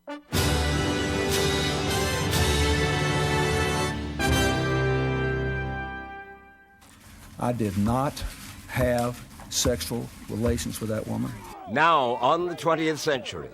I did not have sexual relations with that woman. Now on the 20th century.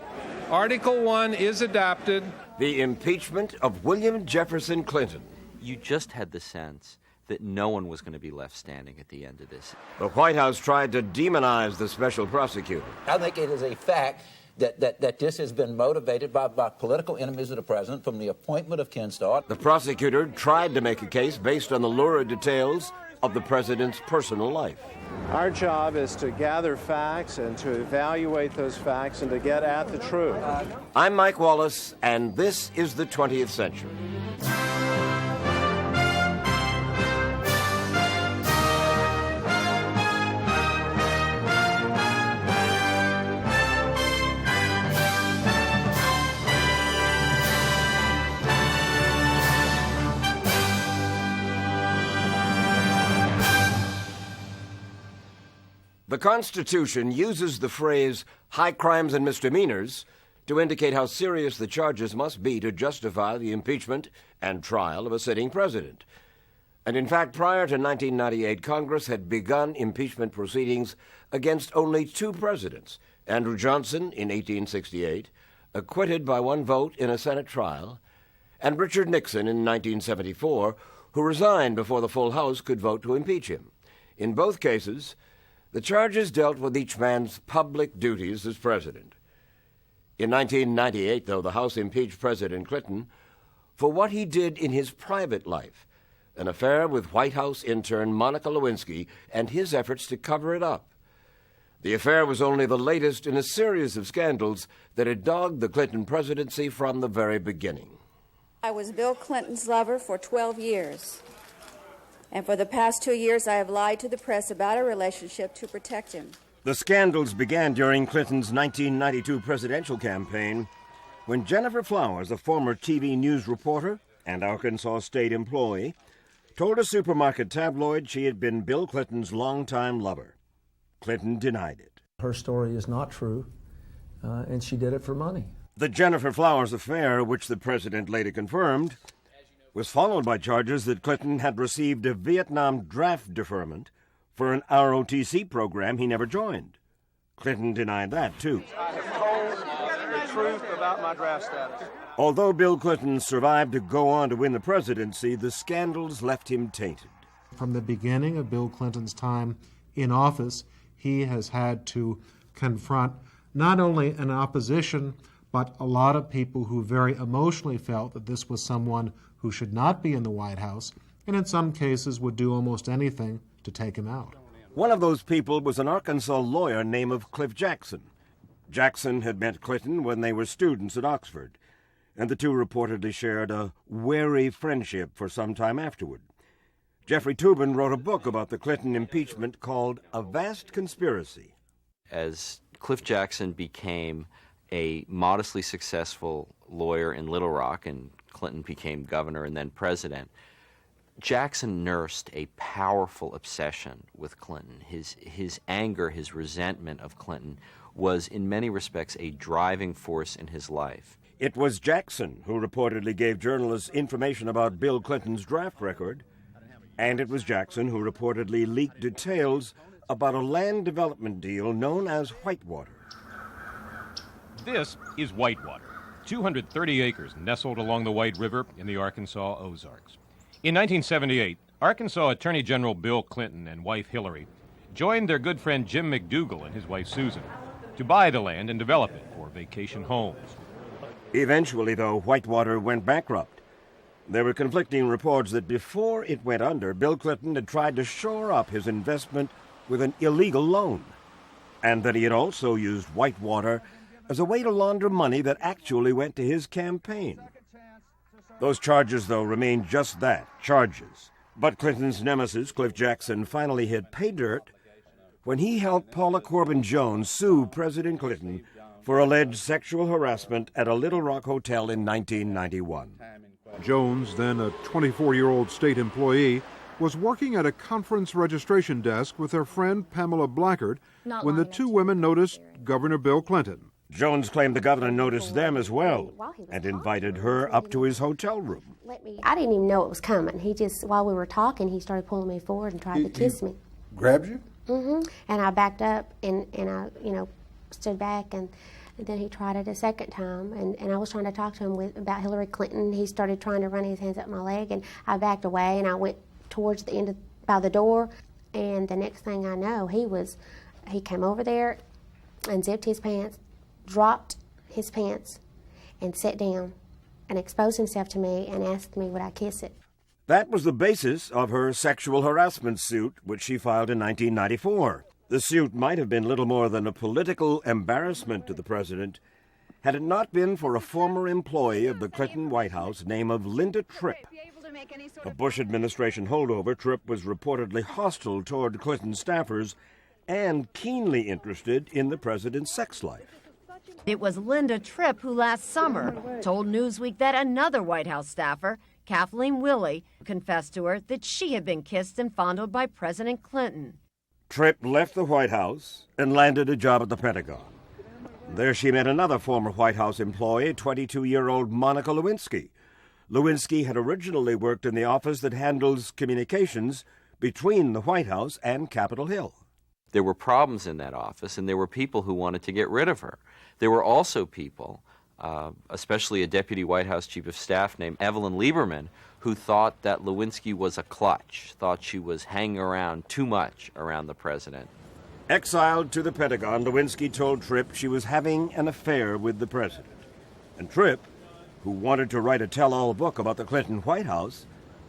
Article 1 is adopted. The impeachment of William Jefferson Clinton. You just had the sense that no one was going to be left standing at the end of this. The White House tried to demonize the special prosecutor. I think it is a fact that this has been motivated by political enemies of the president from the appointment of Ken Starr. The prosecutor tried to make a case based on the lurid details of the president's personal life. Our job is to gather facts and to evaluate those facts and to get at the truth. I'm Mike Wallace, and this is the 20th century. The Constitution uses the phrase high crimes and misdemeanors to indicate how serious the charges must be to justify the impeachment and trial of a sitting president. And in fact, prior to 1998, Congress had begun impeachment proceedings against only two presidents, Andrew Johnson in 1868, acquitted by one vote in a Senate trial, and Richard Nixon in 1974, who resigned before the full House could vote to impeach him. In both cases, the charges dealt with each man's public duties as president. In 1998, though, the House impeached President Clinton for what he did in his private life, an affair with White House intern Monica Lewinsky and his efforts to cover it up. The affair was only the latest in a series of scandals that had dogged the Clinton presidency from the very beginning. I was Bill Clinton's lover for 12 years. And for the past 2 years, I have lied to the press about our relationship to protect him. The scandals began during Clinton's 1992 presidential campaign when Jennifer Flowers, a former TV news reporter and Arkansas state employee, told a supermarket tabloid she had been Bill Clinton's longtime lover. Clinton denied it. Her story is not true, and she did it for money. The Jennifer Flowers affair, which the president later confirmed, was followed by charges that Clinton had received a Vietnam draft deferment for an ROTC program he never joined. Clinton denied that, too. I have told the truth about my draft status. Although Bill Clinton survived to go on to win the presidency, the scandals left him tainted. From the beginning of Bill Clinton's time in office, he has had to confront not only an opposition, but a lot of people who very emotionally felt that this was someone who should not be in the White House, and in some cases would do almost anything to take him out. One of those people was an Arkansas lawyer named Cliff Jackson. Jackson had met Clinton when they were students at Oxford, and the two reportedly shared a wary friendship for some time afterward. Jeffrey Toobin wrote a book about the Clinton impeachment called A Vast Conspiracy. As Cliff Jackson became a modestly successful lawyer in Little Rock, and Clinton became governor and then president, Jackson nursed a powerful obsession with Clinton. His anger, his resentment of Clinton was in many respects a driving force in his life. It was Jackson who reportedly gave journalists information about Bill Clinton's draft record, and it was Jackson who reportedly leaked details about a land development deal known as Whitewater. This is Whitewater, 230 acres nestled along the White River in the Arkansas Ozarks. In 1978, Arkansas Attorney General Bill Clinton and wife Hillary joined their good friend Jim McDougal and his wife Susan to buy the land and develop it for vacation homes. Eventually, though, Whitewater went bankrupt. There were conflicting reports that before it went under, Bill Clinton had tried to shore up his investment with an illegal loan, and that he had also used Whitewater as a way to launder money that actually went to his campaign. Those charges, though, remained just that, charges. But Clinton's nemesis, Cliff Jackson, finally hit pay dirt when he helped Paula Corbin Jones sue President Clinton for alleged sexual harassment at a Little Rock hotel in 1991. Jones, then a 24-year-old state employee, was working at a conference registration desk with her friend Pamela Blackard when the two women noticed Governor Bill Clinton. Jones claimed the governor noticed them as well and invited her up to his hotel room. I didn't even know it was coming. He just, while we were talking, he started pulling me forward and tried to kiss me. Grabbed you? Mm-hmm. And I backed up and I, stood back, and then he tried it a second time. And I was trying to talk to him about Hillary Clinton. He started trying to run his hands up my leg, and I backed away and I went towards the end by the door. And the next thing I know, he came over there, unzipped his pants, dropped his pants, and sat down and exposed himself to me and asked me would I kiss it. That was the basis of her sexual harassment suit, which she filed in 1994. The suit might have been little more than a political embarrassment to the president had it not been for a former employee of the Clinton White House named of Linda Tripp. A Bush administration holdover, Tripp was reportedly hostile toward Clinton staffers and keenly interested in the president's sex life. It was Linda Tripp who last summer told Newsweek that another White House staffer, Kathleen Willey, confessed to her that she had been kissed and fondled by President Clinton. Tripp left the White House and landed a job at the Pentagon. There she met another former White House employee, 22-year-old Monica Lewinsky. Lewinsky had originally worked in the office that handles communications between the White House and Capitol Hill. There were problems in that office, and there were people who wanted to get rid of her. There were also people, especially a deputy White House chief of staff named Evelyn Lieberman, who thought that Lewinsky was a clutch, thought she was hanging around too much around the president. Exiled to the Pentagon, Lewinsky told Tripp she was having an affair with the president. And Tripp, who wanted to write a tell-all book about the Clinton White House,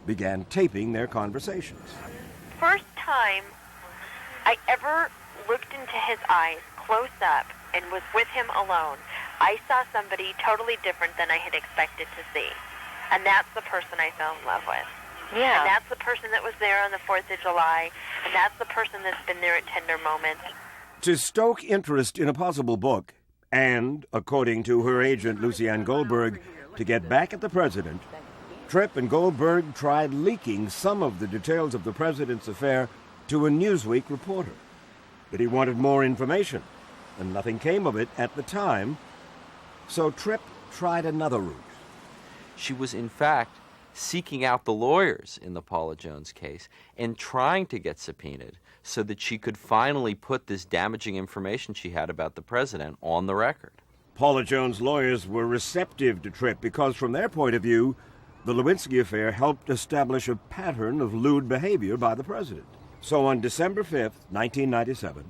began taping their conversations. First time I ever looked into his eyes close up and was with him alone, I saw somebody totally different than I had expected to see. And that's the person I fell in love with. Yeah. And that's the person that was there on the 4th of July, and that's the person that's been there at tender moments. To stoke interest in a possible book, and, according to her agent Lucianne Goldberg, to get back at the president, Tripp and Goldberg tried leaking some of the details of the president's affair to a Newsweek reporter. But he wanted more information, and nothing came of it at the time, so Tripp tried another route. She was, in fact, seeking out the lawyers in the Paula Jones case and trying to get subpoenaed so that she could finally put this damaging information she had about the president on the record. Paula Jones' lawyers were receptive to Tripp because, from their point of view, the Lewinsky affair helped establish a pattern of lewd behavior by the president. So on December 5th, 1997,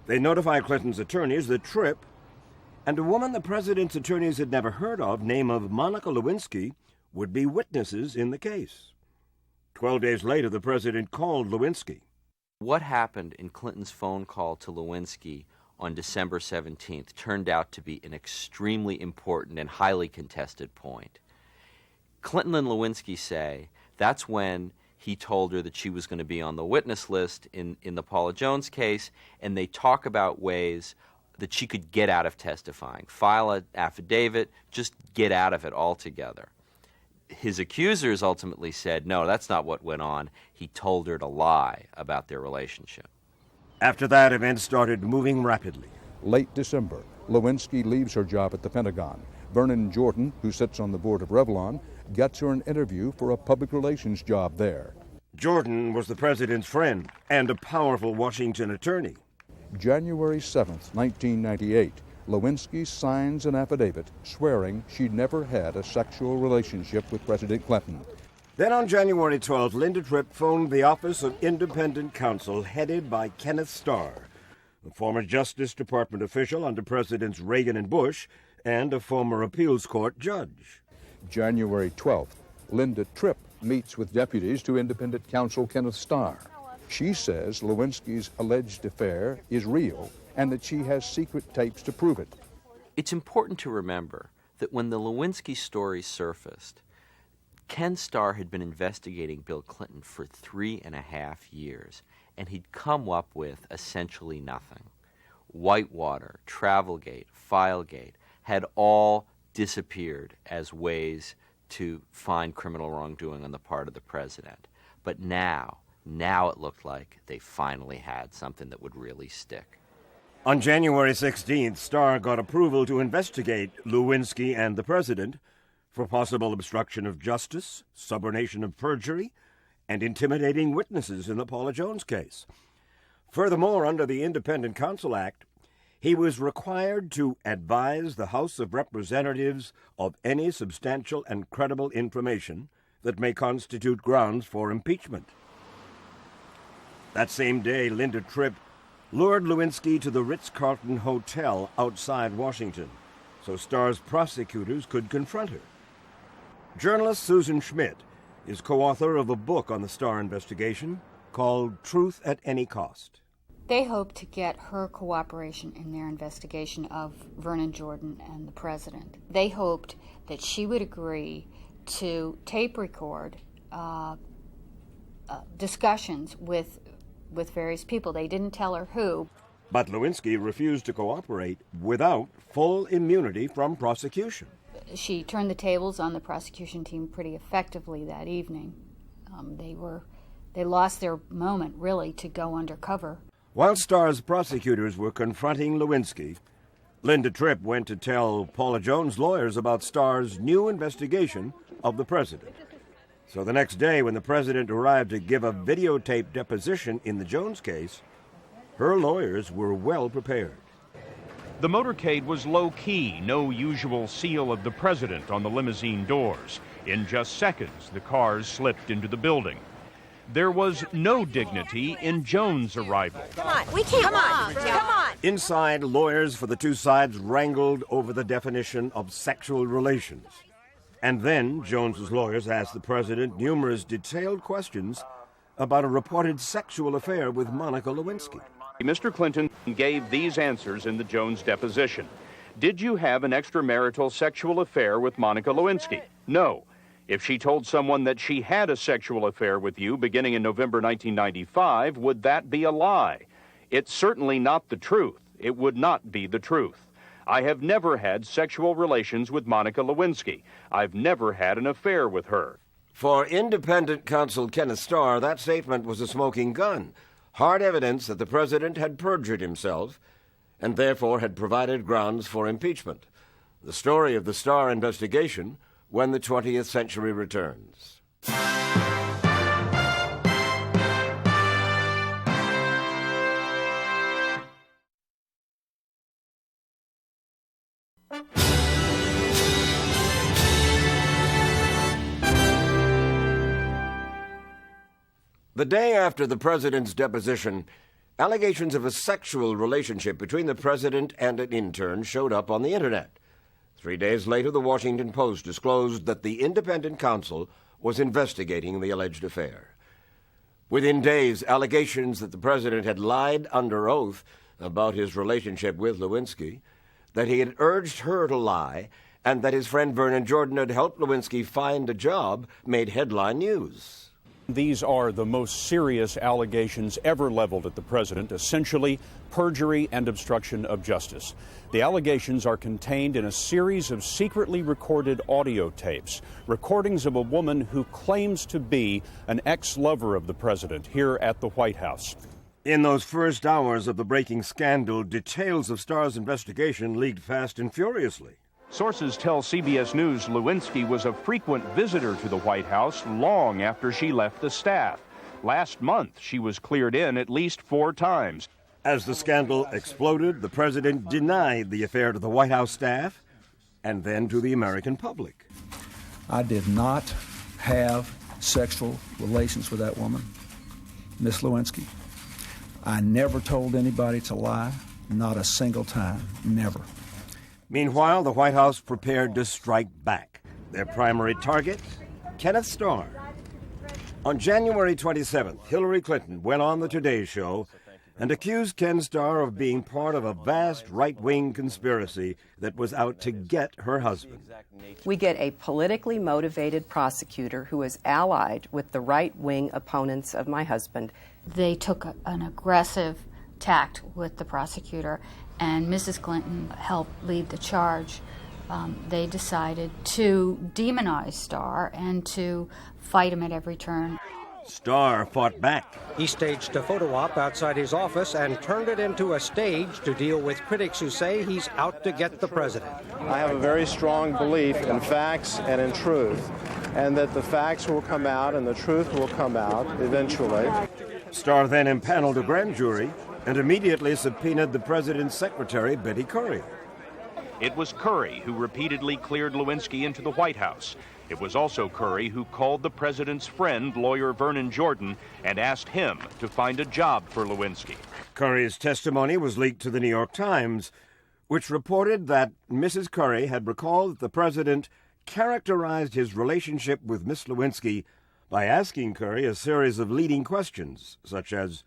they notified Clinton's attorneys that Tripp and a woman the president's attorneys had never heard of, named of Monica Lewinsky, would be witnesses in the case. 12 days later, the president called Lewinsky. What happened in Clinton's phone call to Lewinsky on December 17th turned out to be an extremely important and highly contested point. Clinton and Lewinsky say that's when he told her that she was going to be on the witness list in the Paula Jones case, and they talk about ways that she could get out of testifying, file an affidavit, just get out of it altogether. His accusers ultimately said, no, that's not what went on. He told her to lie about their relationship. After that, events started moving rapidly. Late December, Lewinsky leaves her job at the Pentagon. Vernon Jordan, who sits on the board of Revlon, gets her an interview for a public relations job there. Jordan was the president's friend and a powerful Washington attorney. January 7th, 1998, Lewinsky signs an affidavit swearing she'd never had a sexual relationship with President Clinton. Then on January 12th, Linda Tripp phoned the Office of Independent Counsel headed by Kenneth Starr, a former Justice Department official under Presidents Reagan and Bush and a former appeals court judge. January 12th, Linda Tripp meets with deputies to Independent Counsel Kenneth Starr. She says Lewinsky's alleged affair is real and that she has secret tapes to prove it. It's important to remember that when the Lewinsky story surfaced, Ken Starr had been investigating Bill Clinton for 3.5 years, and he'd come up with essentially nothing. Whitewater, Travelgate, Filegate had all disappeared as ways to find criminal wrongdoing on the part of the president. But now it looked like they finally had something that would really stick. On January 16th, Starr got approval to investigate Lewinsky and the president for possible obstruction of justice, subornation of perjury, and intimidating witnesses in the Paula Jones case. Furthermore, under the Independent Counsel Act, he was required to advise the House of Representatives of any substantial and credible information that may constitute grounds for impeachment. That same day, Linda Tripp lured Lewinsky to the Ritz-Carlton Hotel outside Washington so Starr's prosecutors could confront her. Journalist Susan Schmidt is co-author of a book on the Starr investigation called Truth at Any Cost. They hoped to get her cooperation in their investigation of Vernon Jordan and the president. They hoped that she would agree to tape record discussions with various people. They didn't tell her who. But Lewinsky refused to cooperate without full immunity from prosecution. She turned the tables on the prosecution team pretty effectively that evening. They lost their moment, really, to go undercover. While Starr's prosecutors were confronting Lewinsky, Linda Tripp went to tell Paula Jones' lawyers about Starr's new investigation of the president. So the next day, when the president arrived to give a videotape deposition in the Jones case, her lawyers were well prepared. The motorcade was low-key, no usual seal of the president on the limousine doors. In just seconds, the cars slipped into the building. There was no dignity in Jones' arrival. Come on, we can't. Come on, come on. Inside, lawyers for the two sides wrangled over the definition of sexual relations. And then Jones's lawyers asked the president numerous detailed questions about a reported sexual affair with Monica Lewinsky. Mr. Clinton gave these answers in the Jones deposition. Did you have an extramarital sexual affair with Monica Lewinsky? No. If she told someone that she had a sexual affair with you beginning in November 1995, would that be a lie? It's certainly not the truth. It would not be the truth. I have never had sexual relations with Monica Lewinsky. I've never had an affair with her. For independent counsel Kenneth Starr, that statement was a smoking gun, hard evidence that the president had perjured himself and therefore had provided grounds for impeachment. The story of the Starr investigation when the 20th century returns. The day after the president's deposition, allegations of a sexual relationship between the president and an intern showed up on the internet. 3 days later, the Washington Post disclosed that the independent counsel was investigating the alleged affair. Within days, allegations that the president had lied under oath about his relationship with Lewinsky, that he had urged her to lie, and that his friend Vernon Jordan had helped Lewinsky find a job made headline news. These are the most serious allegations ever leveled at the president, essentially perjury and obstruction of justice. The allegations are contained in a series of secretly recorded audio tapes, recordings of a woman who claims to be an ex-lover of the president here at the White House. In those first hours of the breaking scandal, details of Starr's investigation leaked fast and furiously. Sources tell CBS News Lewinsky was a frequent visitor to the White House long after she left the staff. Last month, she was cleared in at least 4 times. As the scandal exploded, the president denied the affair to the White House staff and then to the American public. I did not have sexual relations with that woman, Miss Lewinsky. I never told anybody to lie, not a single time, never. Meanwhile, the White House prepared to strike back. Their primary target, Kenneth Starr. On January 27th, Hillary Clinton went on the Today Show and accused Ken Starr of being part of a vast right-wing conspiracy that was out to get her husband. We get a politically motivated prosecutor who is allied with the right-wing opponents of my husband. They took an aggressive tact with the prosecutor, and Mrs. Clinton helped lead the charge. They decided to demonize Starr and to fight him at every turn. Starr fought back. He staged a photo op outside his office and turned it into a stage to deal with critics who say he's out to get the president. I have a very strong belief in facts and in truth, and that the facts will come out and the truth will come out eventually. Starr then impaneled a grand jury and immediately subpoenaed the president's secretary, Betty Curry. It was Curry who repeatedly cleared Lewinsky into the White House. It was also Curry who called the president's friend, lawyer Vernon Jordan, and asked him to find a job for Lewinsky. Curry's testimony was leaked to the New York Times, which reported that Mrs. Curry had recalled that the president characterized his relationship with Miss Lewinsky by asking Curry a series of leading questions, such as,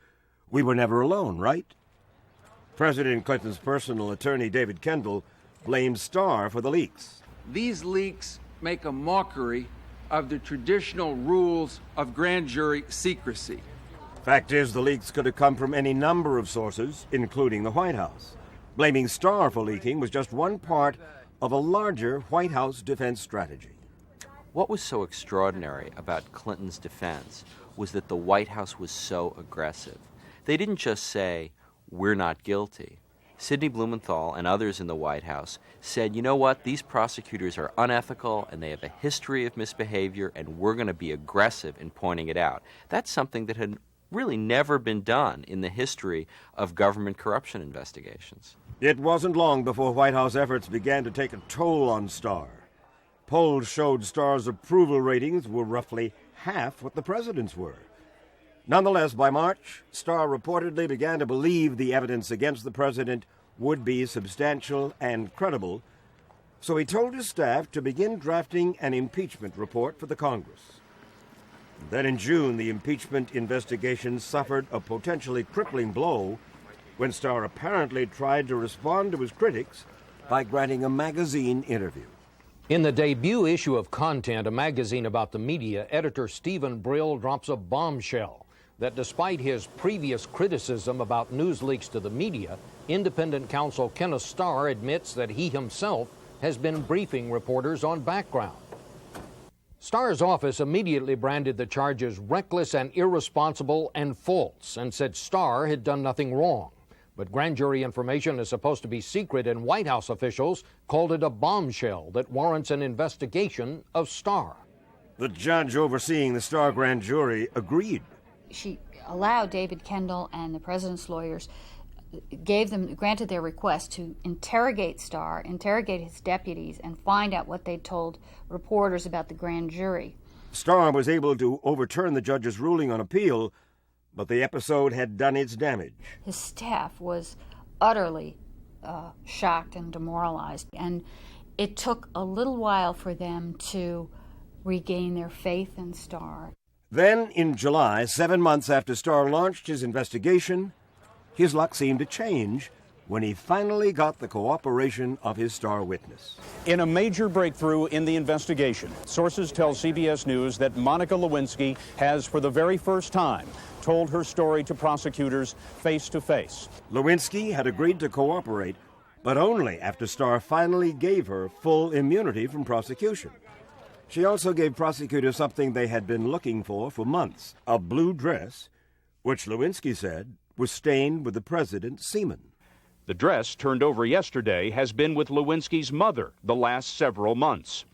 "We were never alone, right?" President Clinton's personal attorney, David Kendall, blamed Starr for the leaks. These leaks make a mockery of the traditional rules of grand jury secrecy. Fact is, the leaks could have come from any number of sources, including the White House. Blaming Starr for leaking was just one part of a larger White House defense strategy. What was so extraordinary about Clinton's defense was that the White House was so aggressive. They didn't just say, "We're not guilty." Sidney Blumenthal and others in the White House said, "You know what, these prosecutors are unethical and they have a history of misbehavior and we're going to be aggressive in pointing it out." That's something that had really never been done in the history of government corruption investigations. It wasn't long before White House efforts began to take a toll on Starr. Polls showed Starr's approval ratings were roughly half what the president's were. Nonetheless, by March, Starr reportedly began to believe the evidence against the president would be substantial and credible, so he told his staff to begin drafting an impeachment report for the Congress. Then in June, the impeachment investigation suffered a potentially crippling blow when Starr apparently tried to respond to his critics by granting a magazine interview. In the debut issue of Content, a magazine about the media, editor Stephen Brill drops a bombshell that despite his previous criticism about news leaks to the media, independent counsel Kenneth Starr admits that he himself has been briefing reporters on background. Starr's office immediately branded the charges reckless and irresponsible and false and said Starr had done nothing wrong. But grand jury information is supposed to be secret, and White House officials called it a bombshell that warrants an investigation of Starr. The judge overseeing the Starr grand jury agreed. She allowed David Kendall and the president's lawyers, granted their request to interrogate Starr, interrogate his deputies, and find out what they told reporters about the grand jury. Starr was able to overturn the judge's ruling on appeal, but the episode had done its damage. His staff was utterly shocked and demoralized, and it took a little while for them to regain their faith in Starr. Then, in July, 7 months after Starr launched his investigation, his luck seemed to change when he finally got the cooperation of his star witness. In a major breakthrough in the investigation, sources tell CBS News that Monica Lewinsky has, for the very first time, told her story to prosecutors face to face. Lewinsky had agreed to cooperate, but only after Starr finally gave her full immunity from prosecution. She also gave prosecutors something they had been looking for months, a blue dress, which Lewinsky said was stained with the president's semen. The dress turned over yesterday has been with Lewinsky's mother the last several months.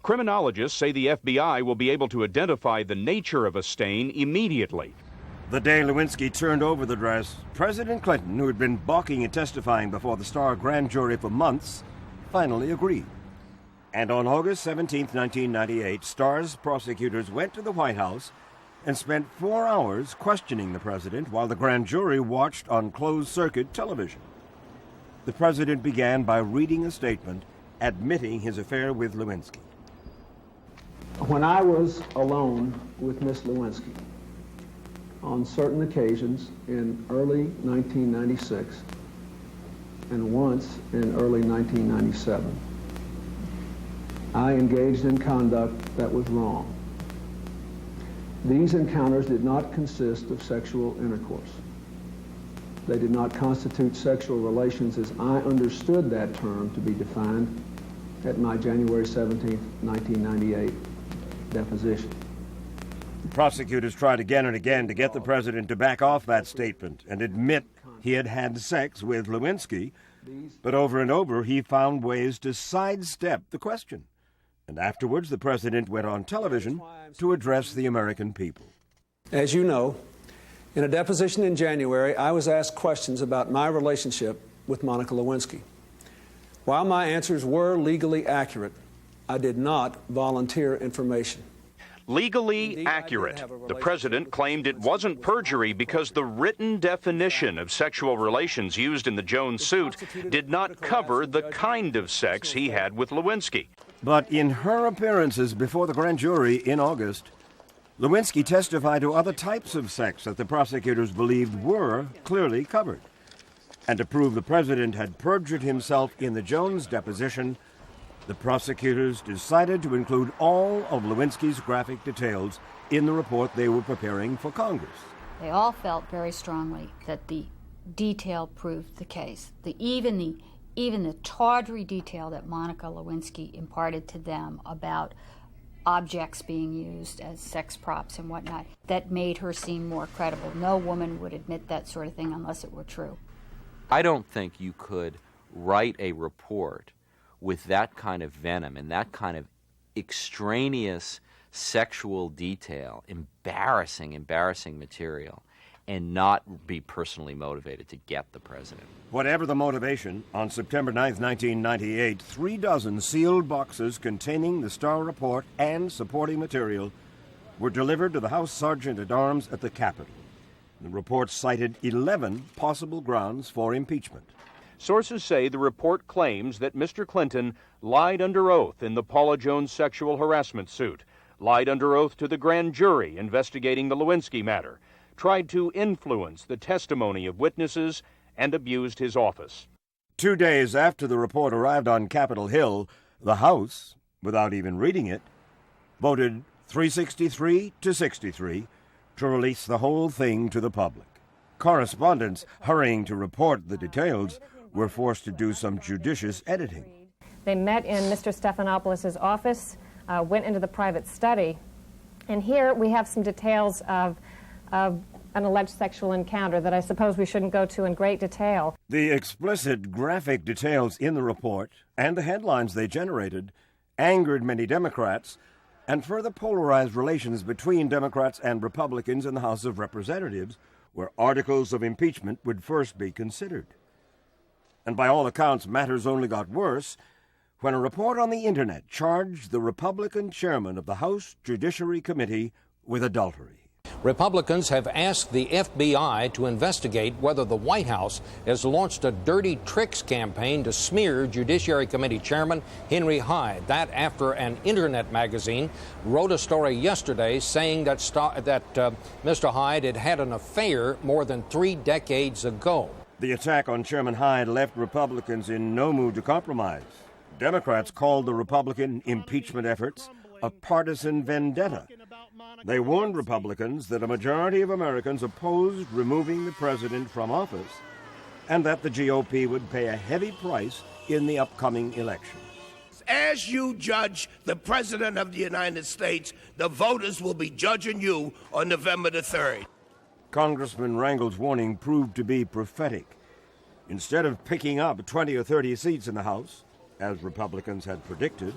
Criminologists say the FBI will be able to identify the nature of a stain immediately. The day Lewinsky turned over the dress, President Clinton, who had been balking at testifying before the Starr grand jury for months, finally agreed. And on August 17, 1998, Starr's prosecutors went to the White House and spent 4 hours questioning the president while the grand jury watched on closed-circuit television. The president began by reading a statement admitting his affair with Lewinsky. When I was alone with Miss Lewinsky, on certain occasions in early 1996 and once in early 1997, I engaged in conduct that was wrong. These encounters did not consist of sexual intercourse. They did not constitute sexual relations as I understood that term to be defined at my January 17, 1998 deposition. Prosecutors tried again and again to get the president to back off that statement and admit he had had sex with Lewinsky, but over and over he found ways to sidestep the question. And afterwards, the president went on television to address the American people. As you know, in a deposition in January, I was asked questions about my relationship with Monica Lewinsky. While my answers were legally accurate, I did not volunteer information. Legally accurate. The president claimed it wasn't perjury because the written definition of sexual relations used in the Jones suit did not cover the kind of sex he had with Lewinsky. But in her appearances before the grand jury in August, Lewinsky testified to other types of sex that the prosecutors believed were clearly covered. And to prove the president had perjured himself in the Jones deposition, the prosecutors decided to include all of Lewinsky's graphic details in the report they were preparing for Congress. They all felt very strongly that the detail proved the case. Even the tawdry detail that Monica Lewinsky imparted to them about objects being used as sex props and whatnot, that made her seem more credible. No woman would admit that sort of thing unless it were true. I don't think you could write a report with that kind of venom and that kind of extraneous sexual detail, embarrassing material, and not be personally motivated to get the president. Whatever the motivation, on September 9, 1998, 36 sealed boxes containing the Starr report and supporting material were delivered to the House Sergeant-at-Arms at the Capitol. The report cited 11 possible grounds for impeachment. Sources say the report claims that Mr. Clinton lied under oath in the Paula Jones sexual harassment suit, lied under oath to the grand jury investigating the Lewinsky matter, tried to influence the testimony of witnesses, and abused his office. 2 days after the report arrived on Capitol Hill, the House, without even reading it, voted 363 to 63 to release the whole thing to the public. Correspondents hurrying to report the details were forced to do some judicious editing. They met in Mr. Stephanopoulos' office, went into the private study, and here we have some details of an alleged sexual encounter that I suppose we shouldn't go to in great detail. The explicit graphic details in the report and the headlines they generated angered many Democrats and further polarized relations between Democrats and Republicans in the House of Representatives, where articles of impeachment would first be considered. And by all accounts, matters only got worse when a report on the Internet charged the Republican chairman of the House Judiciary Committee with adultery. Republicans have asked the FBI to investigate whether the White House has launched a dirty tricks campaign to smear Judiciary Committee Chairman Henry Hyde. That after an Internet magazine wrote a story yesterday saying that Mr. Hyde had had an affair more than 3 decades ago. The attack on Chairman Hyde left Republicans in no mood to compromise. Democrats called the Republican impeachment efforts a partisan vendetta. They warned Republicans that a majority of Americans opposed removing the president from office and that the GOP would pay a heavy price in the upcoming election. As you judge the President of the United States, the voters will be judging you on November the 3rd. Congressman Rangel's warning proved to be prophetic. Instead of picking up 20 or 30 seats in the House, as Republicans had predicted,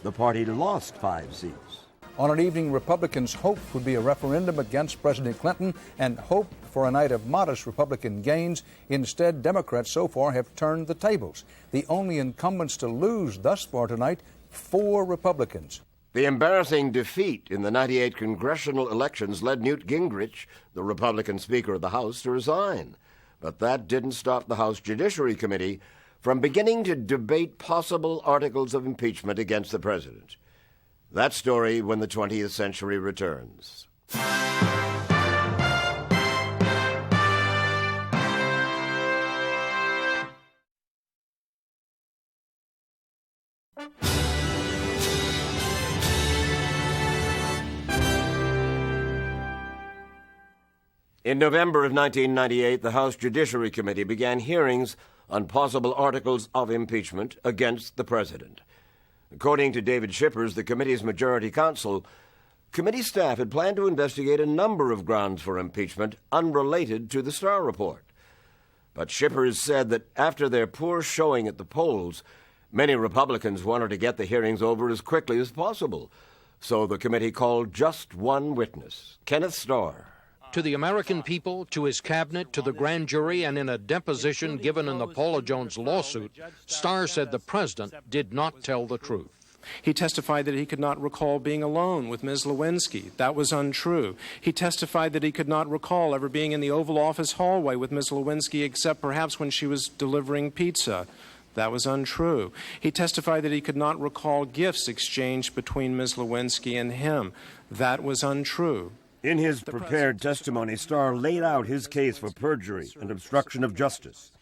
the party lost 5 seats. On an evening Republicans hoped would be a referendum against President Clinton and hoped for a night of modest Republican gains, instead Democrats so far have turned the tables. The only incumbents to lose thus far tonight, 4 Republicans. The embarrassing defeat in the 98 congressional elections led Newt Gingrich, the Republican Speaker of the House, to resign. But that didn't stop the House Judiciary Committee from beginning to debate possible articles of impeachment against the president. That story when the 20th century returns. In November of 1998, the House Judiciary Committee began hearings on possible articles of impeachment against the president. According to David Shippers, the committee's majority counsel, committee staff had planned to investigate a number of grounds for impeachment unrelated to the Starr report. But Shippers said that after their poor showing at the polls, many Republicans wanted to get the hearings over as quickly as possible. So the committee called just one witness, Kenneth Starr. To the American people, to his cabinet, to the grand jury, and in a deposition given in the Paula Jones lawsuit, Starr said the president did not tell the truth. He testified that he could not recall being alone with Ms. Lewinsky. That was untrue. He testified that he could not recall ever being in the Oval Office hallway with Ms. Lewinsky except perhaps when she was delivering pizza. That was untrue. He testified that he could not recall gifts exchanged between Ms. Lewinsky and him. That was untrue. In his prepared testimony, Starr laid out his case for perjury and obstruction of justice.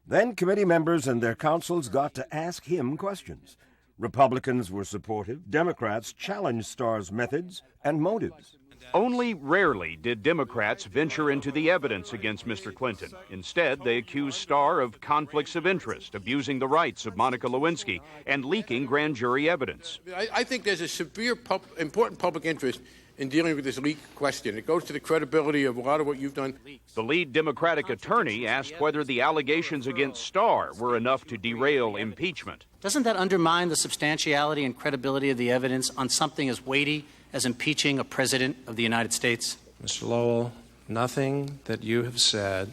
Then committee members and their counsels got to ask him questions. Republicans were supportive. Democrats challenged Starr's methods and motives. Only rarely did Democrats venture into the evidence against Mr. Clinton. Instead, they accused Starr of conflicts of interest, abusing the rights of Monica Lewinsky, and leaking grand jury evidence. I think there's a severe, important public interest in dealing with this leak question. It goes to the credibility of a lot of what you've done. The lead Democratic attorney asked whether the allegations against Starr were enough to derail impeachment. Doesn't that undermine the substantiality and credibility of the evidence on something as weighty as impeaching a president of the United States? Mr. Lowell, nothing that you have said,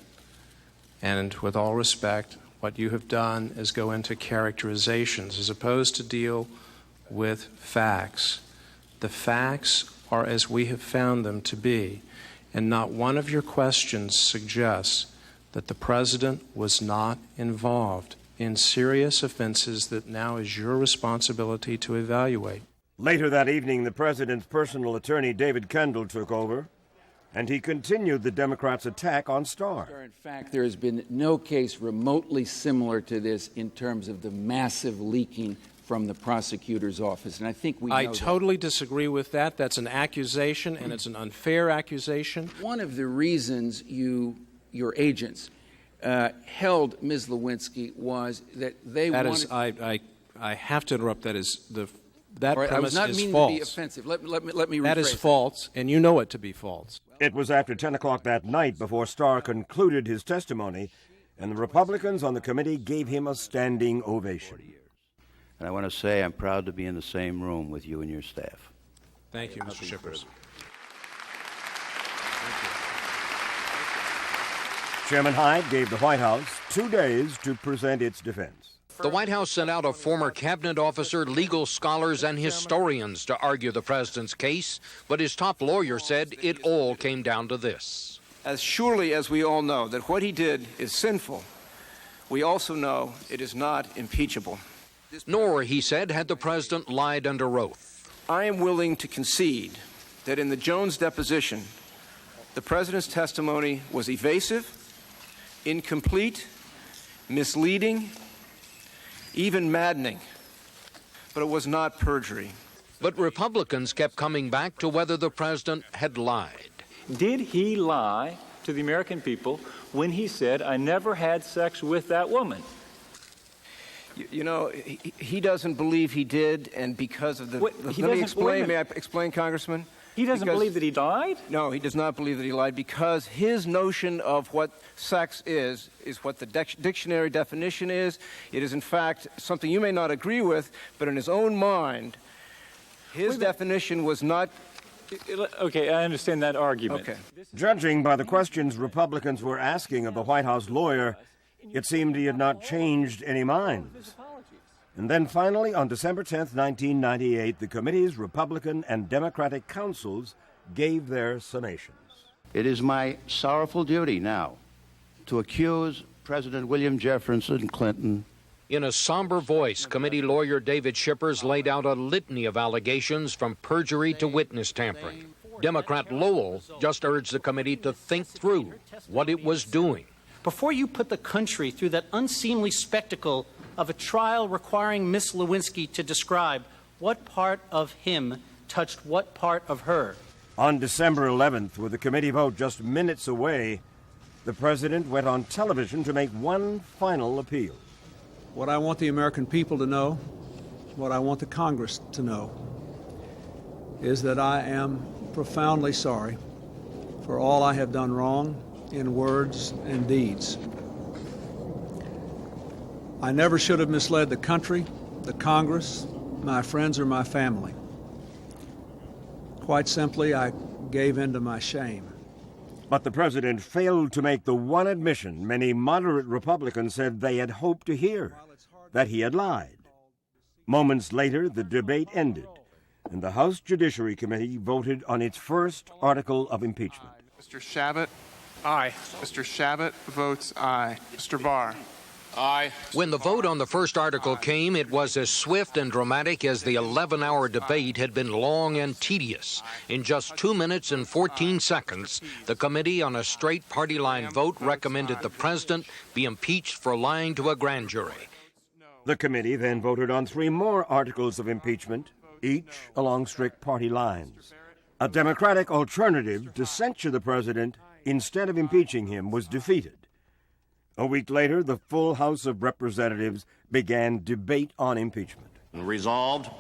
and with all respect, what you have done is go into characterizations as opposed to deal with facts. The facts are as we have found them to be, and not one of your questions suggests that the president was not involved in serious offenses that now is your responsibility to evaluate. Later that evening, the president's personal attorney, David Kendall, took over, and he continued the Democrats' attack on Starr. In fact, there has been no case remotely similar to this in terms of the massive leaking from the prosecutor's office, and I think we know I totally disagree with that. That's an accusation, and it's an unfair accusation. One of the reasons your agents held Ms. Lewinsky was that they wanted... I have to interrupt. That premise I was not is meaning false. to be offensive. Let me rephrase. That is false, and you know it to be false. It was after 10 o'clock that night before Starr concluded his testimony, and the Republicans on the committee gave him a standing ovation. And I want to say I'm proud to be in the same room with you and your staff. Thank you, Mr. Shippers. Chairman Hyde gave the White House 2 days to present its defense. The White House sent out a former cabinet officer, legal scholars, and historians to argue the president's case, but his top lawyer said it all came down to this. As surely as we all know that what he did is sinful, we also know it is not impeachable. Nor, he said, had the president lied under oath. I am willing to concede that in the Jones deposition, the president's testimony was evasive, incomplete, misleading, even maddening, but it was not perjury. But Republicans kept coming back to whether the president had lied. Did he lie to the American people when he said, "I never had sex with that woman"? You know, he doesn't believe he did, and because of the... Let me explain. May I explain, Congressman? He doesn't believe that he lied? No, he does not believe that he lied because his notion of what sex is what the dictionary definition is. It is, in fact, something you may not agree with, but in his own mind, his definition was not... Okay, I understand that argument. Okay. Judging by the questions Republicans were asking of the White House lawyer, it seemed he had not changed any minds. And then finally, on December 10th, 1998, the committee's Republican and Democratic counsels gave their summations. It is my sorrowful duty now to accuse President William Jefferson Clinton. In a somber voice, committee lawyer David Shippers laid out a litany of allegations from perjury to witness tampering. Democrat Lowell just urged the committee to think through what it was doing. Before you put the country through that unseemly spectacle of a trial requiring Miss Lewinsky to describe what part of him touched what part of her. On December 11th, with the committee vote just minutes away, the president went on television to make one final appeal. What I want the American people to know, what I want the Congress to know, is that I am profoundly sorry for all I have done wrong in words and deeds. I never should have misled the country, the Congress, my friends, or my family. Quite simply, I gave in to my shame. But the president failed to make the one admission many moderate Republicans said they had hoped to hear, that he had lied. Moments later, the debate ended, and the House Judiciary Committee voted on its first article of impeachment. Mr. Shabbat? Aye. Mr. Shabbat votes aye. Mr. Barr? Aye. When the vote on the first article came, it was as swift and dramatic as the 11-hour debate had been long and tedious. In just 2 minutes and 14 seconds, the committee on a straight party line vote recommended the president be impeached for lying to a grand jury. The committee then voted on 3 more articles of impeachment, each along strict party lines. A Democratic alternative to censure the president instead of impeaching him was defeated. A week later, the full House of Representatives began debate on impeachment. Resolved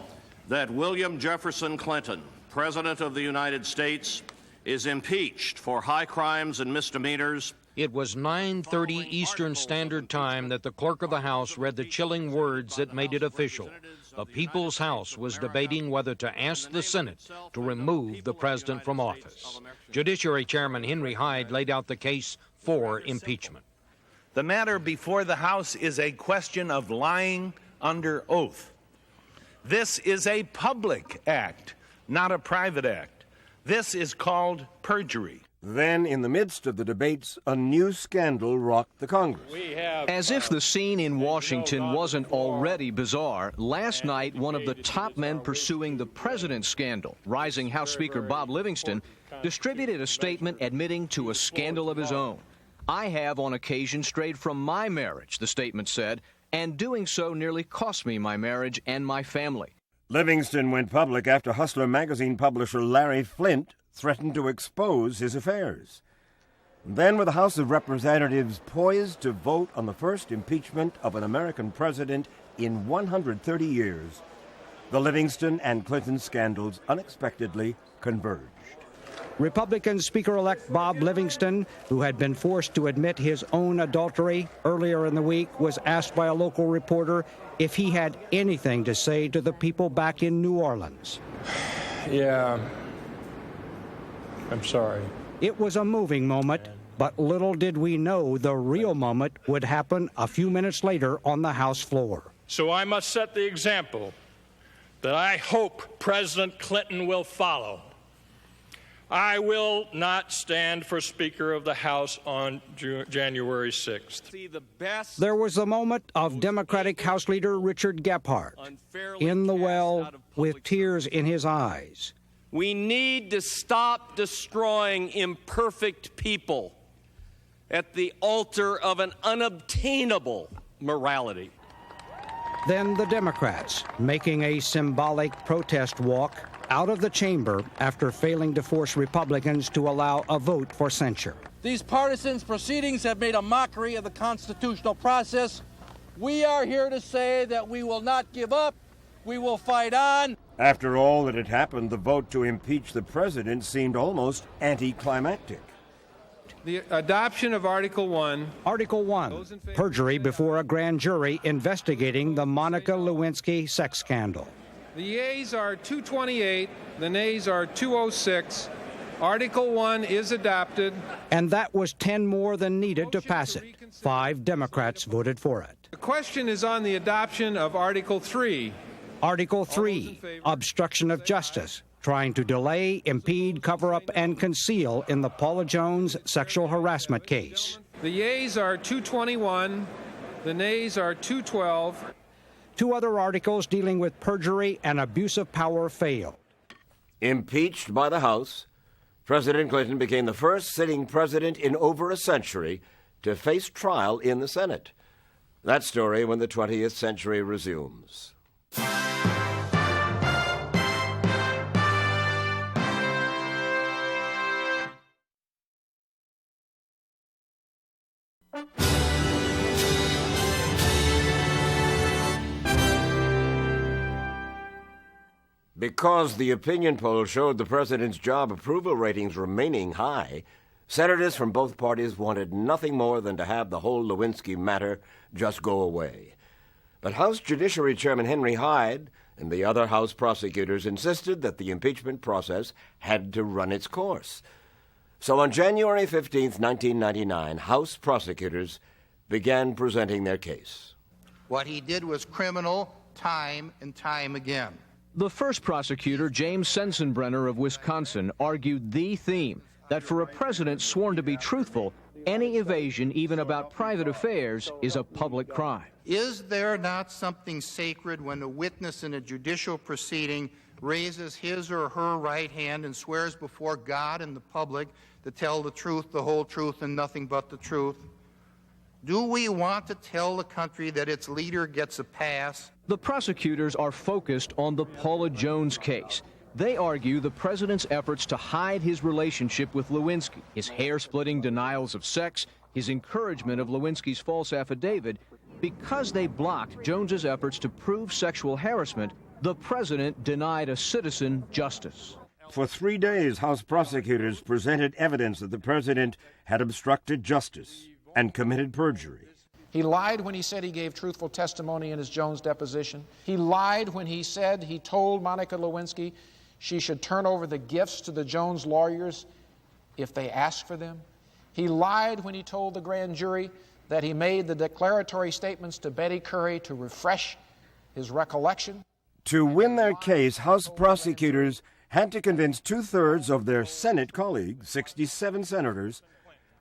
that William Jefferson Clinton, President of the United States, is impeached for high crimes and misdemeanors. It was 9:30 Eastern Standard Time that the clerk of the House read the chilling words that made it official. The People's House was debating whether to ask the Senate to remove the president from office. Judiciary Chairman Henry Hyde laid out the case for impeachment. The matter before the House is a question of lying under oath. This is a public act, not a private act. This is called perjury. Then, in the midst of the debates, a new scandal rocked the Congress. As if the scene in Washington wasn't already bizarre, last night one of the top men pursuing the president's scandal, rising House Speaker Bob Livingston, distributed a statement admitting to a scandal of his own. I have on occasion strayed from my marriage, the statement said, and doing so nearly cost me my marriage and my family. Livingston went public after Hustler magazine publisher Larry Flynt threatened to expose his affairs. Then, with the House of Representatives poised to vote on the first impeachment of an American president in 130 years, the Livingston and Clinton scandals unexpectedly converged. Republican Speaker-elect Bob Livingston, who had been forced to admit his own adultery earlier in the week, was asked by a local reporter if he had anything to say to the people back in New Orleans. Yeah, I'm sorry. It was a moving moment, but little did we know the real moment would happen a few minutes later on the House floor. So I must set the example that I hope President Clinton will follow. I will not stand for Speaker of the House on January 6th. There was the moment of Democratic House Leader Richard Gephardt in the well with tears in his eyes. We need to stop destroying imperfect people at the altar of an unobtainable morality. Then the Democrats making a symbolic protest walk out of the chamber after failing to force Republicans to allow a vote for censure. These partisan proceedings have made a mockery of the constitutional process. We are here to say that we will not give up. We will fight on. After all that had happened, the vote to impeach the president seemed almost anticlimactic. The adoption of Article 1. Article 1, perjury before a grand jury investigating the Monica Lewinsky sex scandal. The yeas are 228, the nays are 206. Article 1 is adopted. And that was 10 more than needed to pass it. 5 Democrats voted for it. The question is on the adoption of Article 3. Article 3, obstruction of justice, trying to delay, impede, cover up, and conceal in the Paula Jones sexual harassment case. The yeas are 221, the nays are 212. 2 other articles dealing with perjury and abuse of power failed. Impeached by the House, President Clinton became the first sitting president in over a century to face trial in the Senate. That story when the 20th century resumes. Because the opinion poll showed the president's job approval ratings remaining high, senators from both parties wanted nothing more than to have the whole Lewinsky matter just go away. But House Judiciary Chairman Henry Hyde and the other House prosecutors insisted that the impeachment process had to run its course. So on January 15, 1999, House prosecutors began presenting their case. What he did was criminal time and time again. The first prosecutor, James Sensenbrenner of Wisconsin, argued the theme that for a president sworn to be truthful, any evasion, even about private affairs, is a public crime. Is there not something sacred when a witness in a judicial proceeding raises his or her right hand and swears before God and the public to tell the truth, the whole truth, and nothing but the truth? Do we want to tell the country that its leader gets a pass? The prosecutors are focused on the Paula Jones case. They argue the president's efforts to hide his relationship with Lewinsky, his hair-splitting denials of sex, his encouragement of Lewinsky's false affidavit. Because they blocked Jones's efforts to prove sexual harassment, the president denied a citizen justice. For 3 days, House prosecutors presented evidence that the president had obstructed justice and committed perjury. He lied when he said he gave truthful testimony in his Jones deposition. He lied when he said he told Monica Lewinsky she should turn over the gifts to the Jones lawyers if they asked for them. He lied when he told the grand jury that he made the declaratory statements to Betty Curry to refresh his recollection. To win their case, House prosecutors had to convince two-thirds of their Senate colleagues, 67 senators,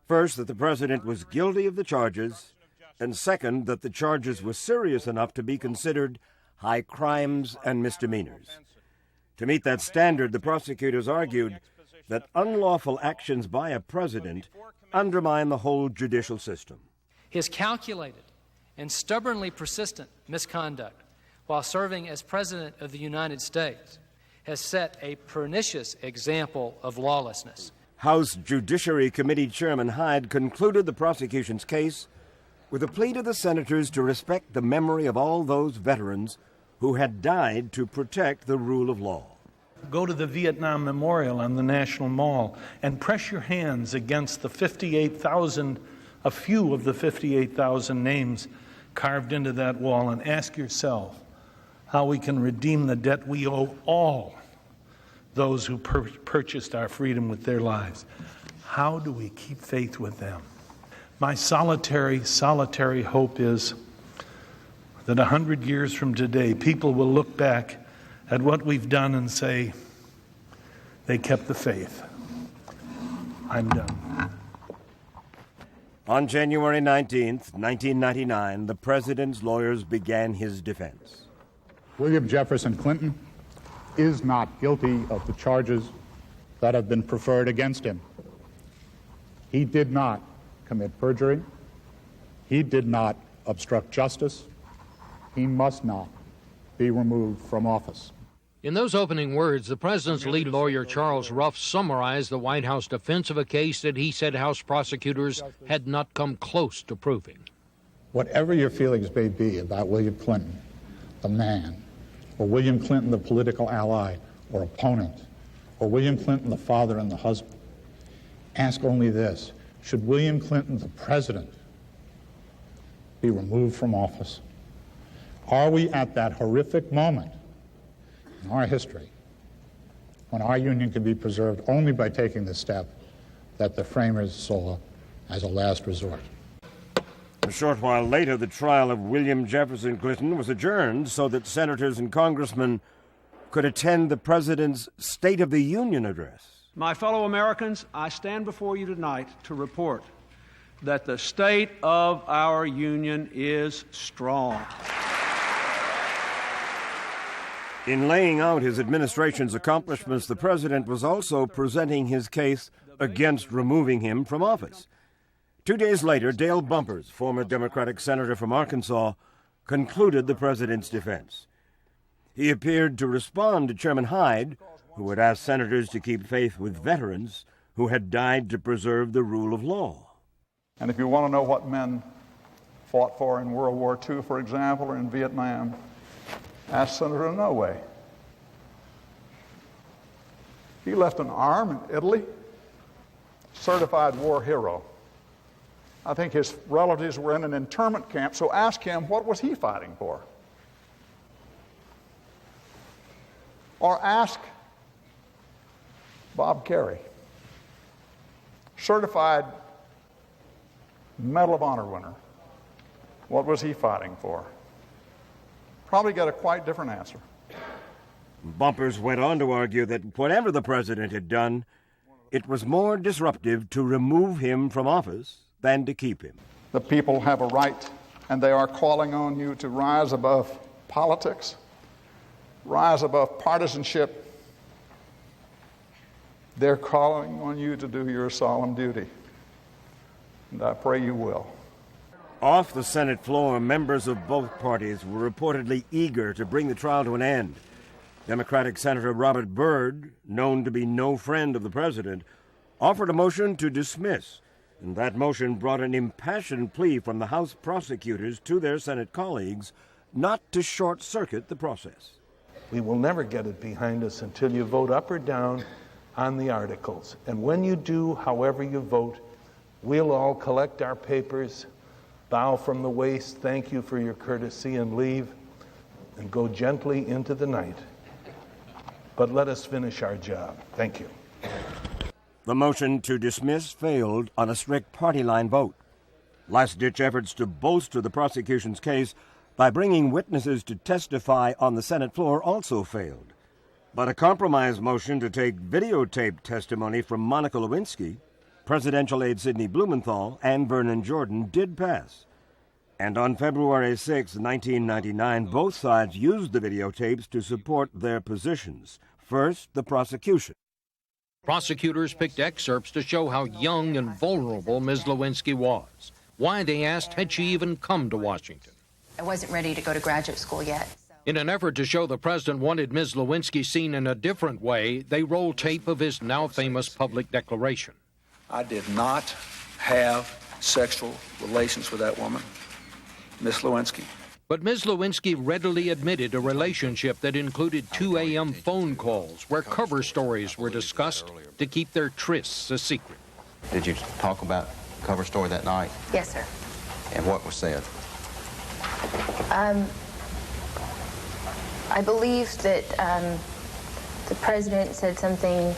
first, that the president was guilty of the charges, and second, that the charges were serious enough to be considered high crimes and misdemeanors. To meet that standard, the prosecutors argued that unlawful actions by a president undermine the whole judicial system. His calculated and stubbornly persistent misconduct while serving as President of the United States has set a pernicious example of lawlessness. House Judiciary Committee Chairman Hyde concluded the prosecution's case with a plea to the senators to respect the memory of all those veterans who had died to protect the rule of law. Go to the Vietnam Memorial on the National Mall and press your hands against the 58,000, a few of the 58,000 names carved into that wall, and ask yourself how we can redeem the debt we owe all those who purchased our freedom with their lives. How do we keep faith with them? My solitary hope is that 100 years from today, people will look back at what we've done and say, they kept the faith. I'm done. On January 19th, 1999, the president's lawyers began his defense. William Jefferson Clinton is not guilty of the charges that have been preferred against him. He did not commit perjury. He did not obstruct justice. He must not be removed from office. In those opening words, the president's lead lawyer, Charles Ruff, summarized the White House defense of a case that he said House prosecutors had not come close to proving. Whatever your feelings may be about William Clinton, the man, or William Clinton, the political ally or opponent, or William Clinton, the father and the husband, ask only this: should William Clinton, the president, be removed from office? Are we at that horrific moment in our history when our union can be preserved only by taking the step that the framers saw as a last resort? A short while later, the trial of William Jefferson Clinton was adjourned so that senators and congressmen could attend the president's State of the Union address. My fellow Americans, I stand before you tonight to report that the state of our union is strong. In laying out his administration's accomplishments, the president was also presenting his case against removing him from office. 2 days later, Dale Bumpers, former Democratic senator from Arkansas, concluded the president's defense. He appeared to respond to Chairman Hyde, who had asked senators to keep faith with veterans who had died to preserve the rule of law. And if you want to know what men fought for in World War II, for example, or in Vietnam, ask Senator Inouye. He left an arm in Italy, certified war hero. I think his relatives were in an internment camp, so ask him, what was he fighting for? Or ask Bob Kerrey, certified Medal of Honor winner. What was he fighting for? Probably get a quite different answer. Bumpers went on to argue that whatever the president had done, it was more disruptive to remove him from office than to keep him. The people have a right, and they are calling on you to rise above politics, rise above partisanship. They're calling on you to do your solemn duty, and I pray you will. Off the Senate floor, members of both parties were reportedly eager to bring the trial to an end. Democratic Senator Robert Byrd, known to be no friend of the president, offered a motion to dismiss, and that motion brought an impassioned plea from the House prosecutors to their Senate colleagues not to short-circuit the process. We will never get it behind us until you vote up or down on the articles. And when you do, however you vote, we'll all collect our papers, bow from the waist, thank you for your courtesy, and leave, and go gently into the night. But let us finish our job. Thank you. The motion to dismiss failed on a strict party-line vote. Last-ditch efforts to bolster the prosecution's case by bringing witnesses to testify on the Senate floor also failed. But a compromise motion to take videotaped testimony from Monica Lewinsky, presidential aide Sidney Blumenthal, and Vernon Jordan did pass. And on February 6, 1999, both sides used the videotapes to support their positions. First, the prosecution. Prosecutors picked excerpts to show how young and vulnerable Ms. Lewinsky was. Why, they asked, had she even come to Washington? I wasn't ready to go to graduate school yet. In an effort to show the president wanted Ms. Lewinsky seen in a different way, they rolled tape of his now famous public declaration. I did not have sexual relations with that woman, Miss Lewinsky. But Ms. Lewinsky readily admitted a relationship that included 2 a.m. phone calls where cover stories were discussed to keep their trysts a secret. Did you talk about cover story that night? Yes, sir. And what was said? I believe that the president said something.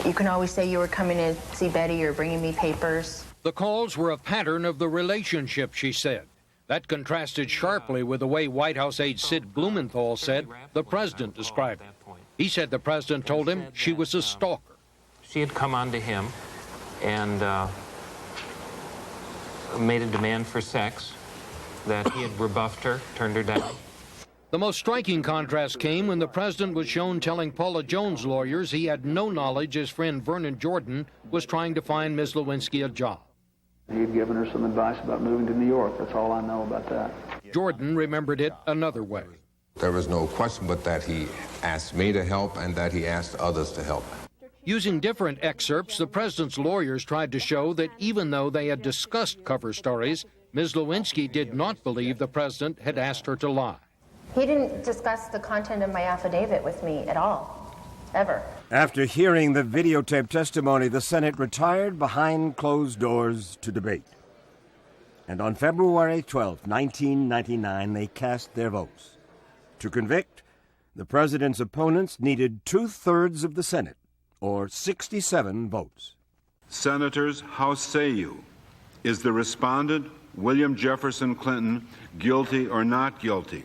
You can always say you were coming to see Betty or bringing me papers. The calls were a pattern of the relationship, she said. That contrasted sharply with the way White House aide Sid Blumenthal said the president described it. He said the president told him she was a stalker. She had come on to him and made a demand for sex, that he had rebuffed her, turned her down. The most striking contrast came when the president was shown telling Paula Jones' lawyers he had no knowledge his friend Vernon Jordan was trying to find Ms. Lewinsky a job. He had given her some advice about moving to New York. That's all I know about that. Jordan remembered it another way. There was no question but that he asked me to help and that he asked others to help. Using different excerpts, the president's lawyers tried to show that even though they had discussed cover stories, Ms. Lewinsky did not believe the president had asked her to lie. He didn't discuss the content of my affidavit with me at all, ever. After hearing the videotape testimony, the Senate retired behind closed doors to debate. And on February 12, 1999, they cast their votes. To convict, the president's opponents needed 2/3 of the Senate, or 67 votes. Senators, how say you? Is the respondent, William Jefferson Clinton, guilty or not guilty?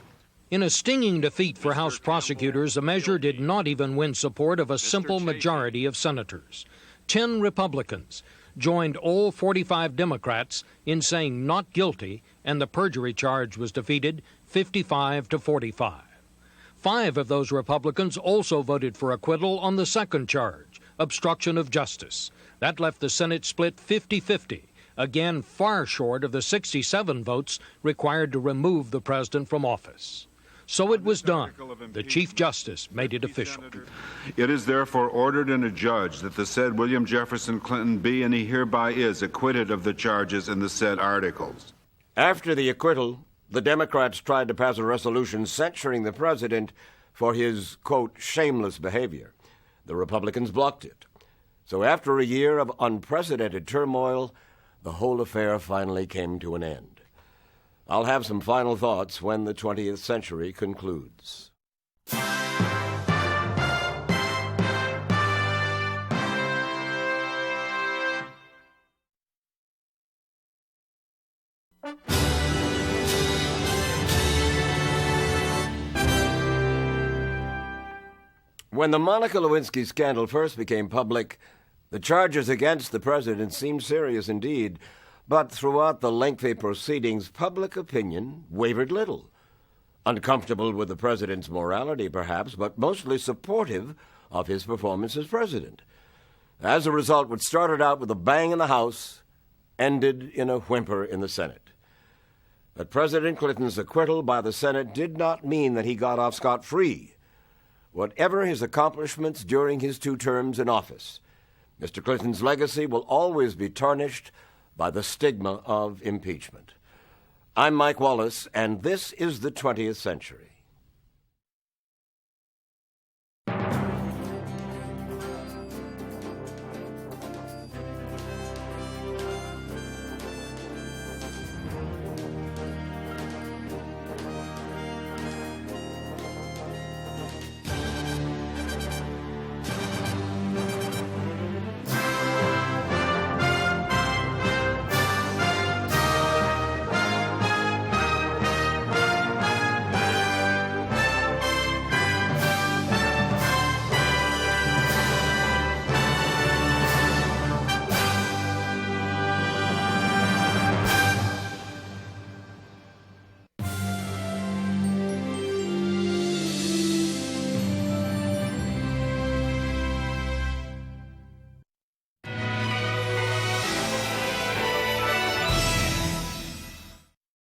In a stinging defeat for House prosecutors, the measure did not even win support of a simple majority of senators. 10 Republicans joined all 45 Democrats in saying not guilty, and the perjury charge was defeated 55 to 45. 5 of those Republicans also voted for acquittal on the second charge, obstruction of justice. That left the Senate split 50-50, again far short of the 67 votes required to remove the president from office. So it was done. The Chief Justice made it official. It is therefore ordered and adjudged that the said William Jefferson Clinton be, and he hereby is, acquitted of the charges in the said articles. After the acquittal, the Democrats tried to pass a resolution censuring the president for his, quote, shameless behavior. The Republicans blocked it. So after a year of unprecedented turmoil, the whole affair finally came to an end. I'll have some final thoughts when the 20th century concludes. When the Monica Lewinsky scandal first became public, the charges against the president seemed serious indeed, but throughout the lengthy proceedings, public opinion wavered little. Uncomfortable with the president's morality, perhaps, but mostly supportive of his performance as president. As a result, what started out with a bang in the House ended in a whimper in the Senate. But President Clinton's acquittal by the Senate did not mean that he got off scot-free. Whatever his accomplishments during his 2 terms in office, Mr. Clinton's legacy will always be tarnished by the stigma of impeachment. I'm Mike Wallace, and this is the 20th Century.